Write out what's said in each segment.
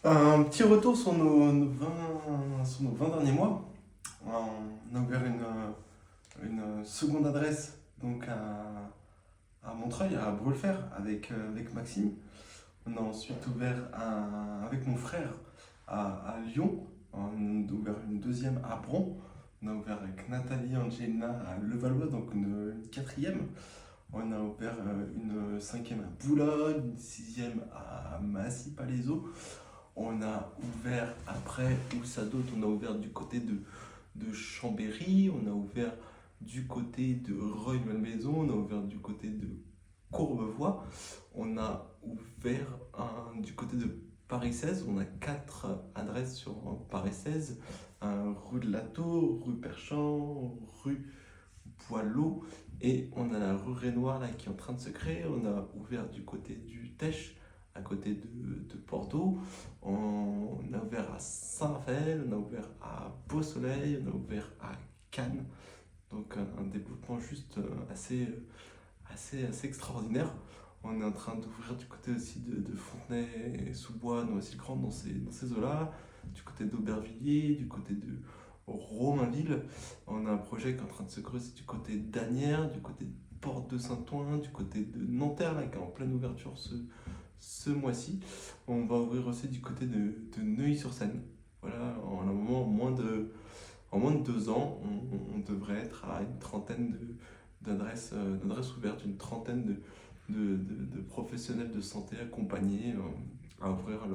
Un petit retour sur nos 20 derniers mois. On a ouvert une seconde adresse donc à Montreuil, à Brulfer, avec Maxime. On a ensuite ouvert avec mon frère à Lyon. On a ouvert une deuxième à Bron. On a ouvert avec Nathalie Angelina à Levallois, donc une quatrième. On a ouvert une cinquième à Boulogne, une sixième à Massy-Palaiseau. On a ouvert après, où ça d'autre? On a ouvert du côté de Chambéry, on a ouvert du côté de Reuil-Malmaison, on a ouvert du côté de Courbevoie, on a ouvert du côté de Paris 16, on a 4 adresses sur Paris 16, rue de Lateau, rue Perchamp, rue Boileau, et on a la rue Renoir là qui est en train de se créer. On a ouvert du côté du Tech, à côté de Bordeaux. On a ouvert à Saint-Raphaël, on a ouvert à Beau-Soleil, on a ouvert à Cannes. Donc un développement juste assez extraordinaire. On est en train d'ouvrir du côté aussi de Fontenay-sous-Bois, Noisy-le-Grand, dans ces eaux-là, du côté d'Aubervilliers, du côté de Romainville. On a un projet qui est en train de se creuser du côté d'Asnières, du côté de Porte de Saint-Ouen, du côté de Nanterre, là, qui est en pleine ouverture ce mois-ci. On va ouvrir aussi du côté de Neuilly-sur-Seine. Voilà, en un moment, en moins de 2 ans, on devrait être à une trentaine d'adresses ouvertes, une trentaine de professionnels de santé accompagnés à ouvrir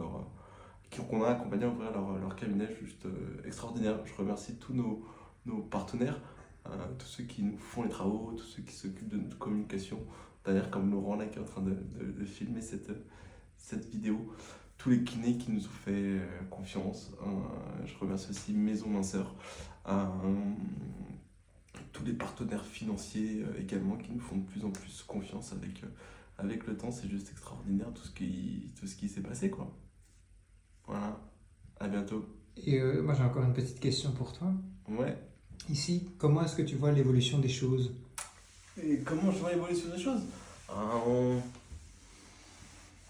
qu'on a accompagné à ouvrir leur cabinet, juste extraordinaire. Je remercie tous nos partenaires, tous ceux qui nous font les travaux, tous ceux qui s'occupent de notre communication, d'ailleurs comme Laurent là qui est en train de filmer cette vidéo, tous les kinés qui nous ont fait confiance. Je remercie aussi Maison Minceur, tous les partenaires financiers également qui nous font de plus en plus confiance avec le temps. C'est juste extraordinaire tout ce qui s'est passé, quoi. Voilà, à bientôt. Et moi j'ai encore une petite question pour toi. Ouais. Ici, comment est-ce que tu vois l'évolution des choses? Et comment je vois l'évolution des choses? Ah,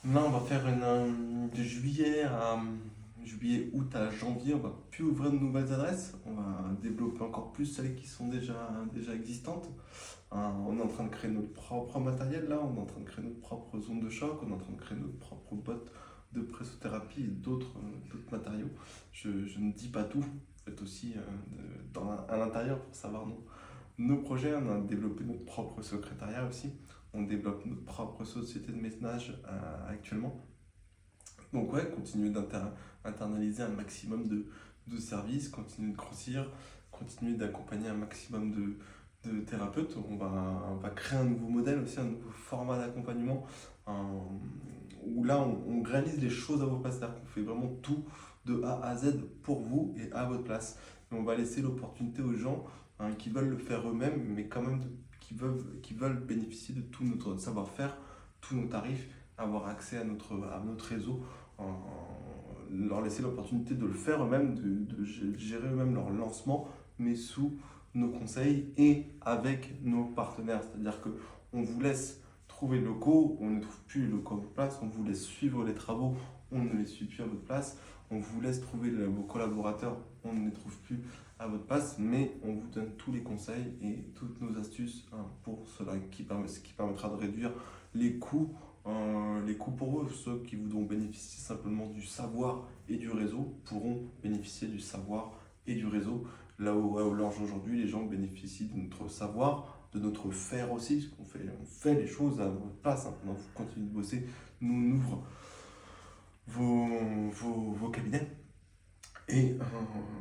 Là, on va faire de juillet, août à janvier. On va plus ouvrir de nouvelles adresses. On va développer encore plus celles qui sont déjà existantes. On est en train de créer notre propre matériel là. On est en train de créer notre propre zone de choc. On est en train de créer notre propre botte de pressothérapie et d'autres matériaux. Je ne dis pas tout. Faites aussi à l'intérieur pour savoir nos projets. On a développé notre propre secrétariat aussi. On développe notre propre société de ménage actuellement. Donc ouais, continuer d'internaliser un maximum de services, continuer de grossir, continuer d'accompagner un maximum de thérapeutes. On va créer un nouveau modèle aussi, un nouveau format d'accompagnement où là on réalise les choses à vos places, c'est-à-dire qu'on fait vraiment tout de A à Z pour vous et à votre place. Et on va laisser l'opportunité aux gens qui veulent le faire eux-mêmes, mais quand même qui veulent bénéficier de tout notre savoir-faire, tous nos tarifs, avoir accès à notre réseau, leur laisser l'opportunité de le faire eux-mêmes, de gérer eux-mêmes leur lancement, mais sous nos conseils et avec nos partenaires. C'est-à-dire qu'on vous laisse trouver le locaux, on ne trouve plus les locaux à votre place, on vous laisse suivre les travaux, on ne les suit plus à votre place, on vous laisse trouver vos collaborateurs, on ne les trouve plus à votre place, mais on vous donne tous les conseils et toutes nos astuces pour cela ce qui permettra de réduire les coûts pour eux. Ceux qui voudront bénéficier simplement du savoir et du réseau pourront bénéficier du savoir et du réseau. Là où aujourd'hui, les gens bénéficient de notre savoir, de notre faire aussi, parce on fait les choses à votre place. Maintenant, vous continuez de bosser, nous on ouvre vos cabinets. Et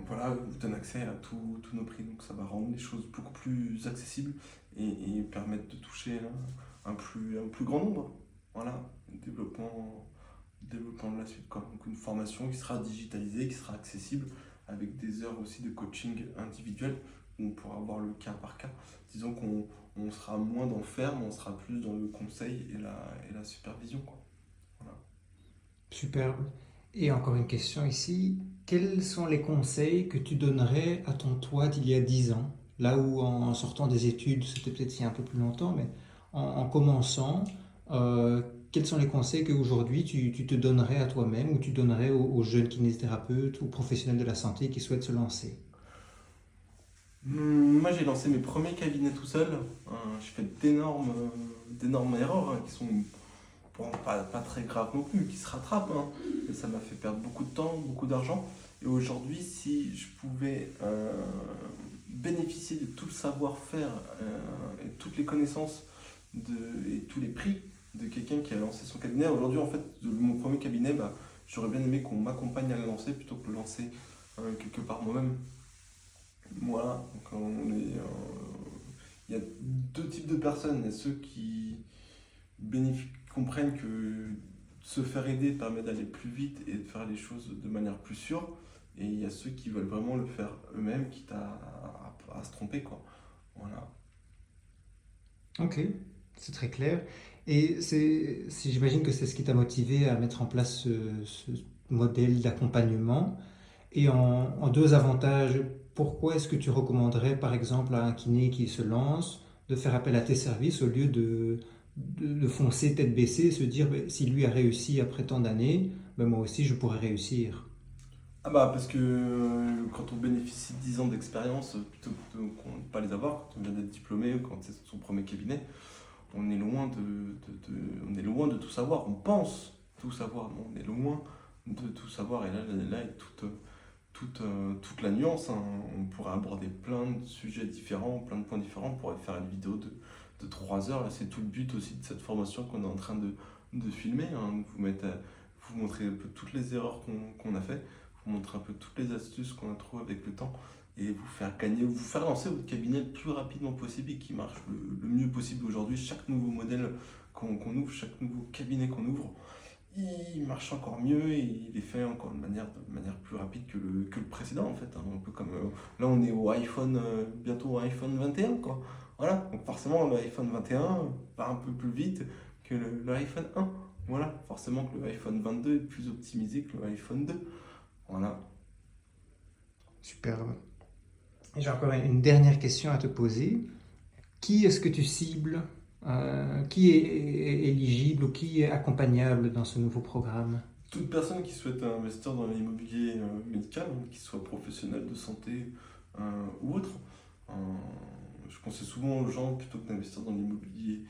voilà, vous donne accès à tous nos prix, donc ça va rendre les choses beaucoup plus accessibles et permettre de toucher un plus grand nombre. Voilà, développement de la suite, quoi. Donc une formation qui sera digitalisée, qui sera accessible, avec des heures aussi de coaching individuel, où on pourra avoir le cas par cas. Disons qu'on sera moins dans le faire, mais on sera plus dans le conseil et la supervision, quoi. Voilà. Superbe. Et encore une question ici. Quels sont les conseils que tu donnerais à ton toi d'il y a 10 ans? Là où en sortant des études, c'était peut-être il y a un peu plus longtemps, mais en commençant, quels sont les conseils qu'aujourd'hui tu te donnerais à toi-même ou tu donnerais aux jeunes kinésithérapeutes ou professionnels de la santé qui souhaitent se lancer? Moi, j'ai lancé mes premiers cabinets tout seul. J'ai fait d'énormes erreurs qui sont bon, pas très graves non plus, qui se rattrapent. Mais ça m'a fait perdre beaucoup de temps, beaucoup d'argent. Et aujourd'hui, si je pouvais bénéficier de tout le savoir-faire et toutes les connaissances et tous les prix de quelqu'un qui a lancé son cabinet, aujourd'hui, en fait, de mon premier cabinet, bah, j'aurais bien aimé qu'on m'accompagne à le lancer plutôt que de le lancer quelque part moi-même. Voilà, donc il y a deux types de personnes. Il y a ceux qui comprennent que se faire aider permet d'aller plus vite et de faire les choses de manière plus sûre. Et il y a ceux qui veulent vraiment le faire eux-mêmes, quitte à se tromper, quoi. Voilà. Ok, c'est très clair. Et j'imagine que c'est ce qui t'a motivé à mettre en place ce modèle d'accompagnement. Et en deux avantages, pourquoi est-ce que tu recommanderais, par exemple, à un kiné qui se lance de faire appel à tes services au lieu de foncer tête baissée et se dire, ben, si lui a réussi après tant d'années, ben, moi aussi je pourrais réussir. Ah bah parce que quand on bénéficie de 10 ans d'expérience, plutôt que de ne pas les avoir, quand on vient d'être diplômé ou quand c'est son premier cabinet, on est loin on est loin de tout savoir. On pense tout savoir, mais on est loin de tout savoir. Et là est toute la nuance. On pourrait aborder plein de sujets différents, plein de points différents. On pourrait faire une vidéo de 3 heures. Et c'est tout le but aussi de cette formation qu'on est en train de filmer. Vous montrer un peu toutes les erreurs qu'on a fait, vous montrer un peu toutes les astuces qu'on a trouvées avec le temps et vous faire gagner, vous faire lancer votre cabinet le plus rapidement possible et qui marche le mieux possible aujourd'hui. Chaque nouveau modèle qu'on ouvre, chaque nouveau cabinet qu'on ouvre, il marche encore mieux et il est fait encore de manière plus rapide que le précédent en fait. Un peu comme là on est au iPhone, bientôt au iPhone 21 quoi. Voilà, donc forcément l'iPhone 21 va un peu plus vite que l'iPhone 1. Voilà, forcément que l'iPhone 22 est plus optimisé que l'iPhone 2. Voilà. Super. J'ai encore une dernière question à te poser. Qui est-ce que tu cibles? Qui est éligible ou qui est accompagnable dans ce nouveau programme? Toute personne qui souhaite investir dans l'immobilier médical, qu'il soit professionnel de santé ou autre, euh, je conseille souvent aux gens, plutôt que d'investir dans l'immobilier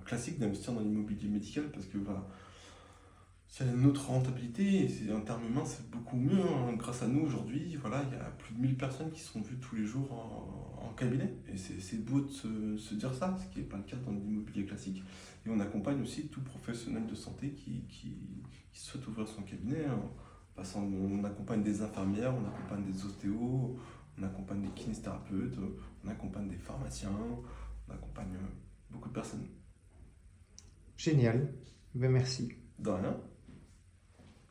classique, d'investir dans l'immobilier médical parce que bah, c'est une autre rentabilité et en termes humains, c'est beaucoup mieux. Grâce à nous aujourd'hui, voilà, il y a plus de 1000 personnes qui sont vues tous les jours en cabinet. Et c'est beau de se dire ça, ce qui n'est pas le cas dans l'immobilier classique. Et on accompagne aussi tout professionnel de santé qui souhaite ouvrir son cabinet. On accompagne des infirmières, on accompagne des ostéos, on accompagne des kinésithérapeutes, on accompagne des pharmaciens, on accompagne beaucoup de personnes. Génial. Ben merci. De rien.